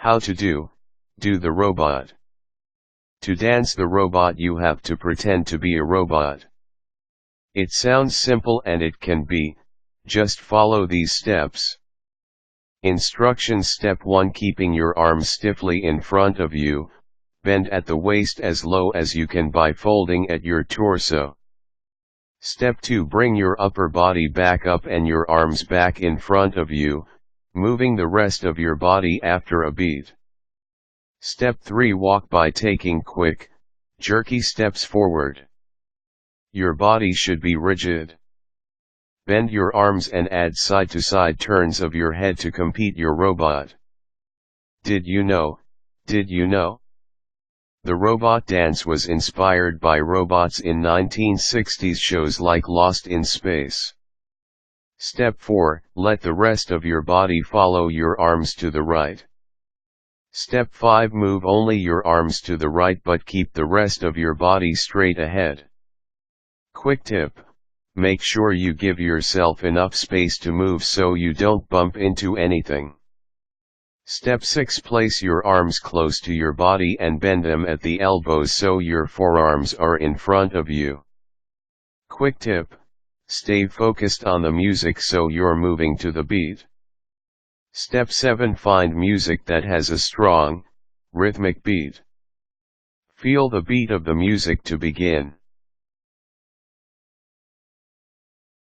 How to do the robot. To dance the robot you have to pretend to be a robot. It sounds simple and it can be, just follow these steps. Instructions. Step 1. Keeping your arms stiffly in front of you, bend at the waist as low as you can by folding at your torso. Step 2. Bring your upper body back up and your arms back in front of you, moving the rest of your body after a beat. Step 3. Walk by taking quick, jerky steps forward. Your body should be rigid. Bend your arms and add side-to-side turns of your head to complete your robot. Did you know? The robot dance was inspired by robots in 1960s shows like Lost in Space. Step 4. Let the rest of your body follow your arms to the right. Step 5. Move only your arms to the right but keep the rest of your body straight ahead. Quick tip: make sure you give yourself enough space to move so you don't bump into anything. Step 6. Place your arms close to your body and bend them at the elbows so your forearms are in front of you. Quick tip: stay focused on the music so you're moving to the beat. Step 7. Find music that has a strong, rhythmic beat. Feel the beat of the music to begin.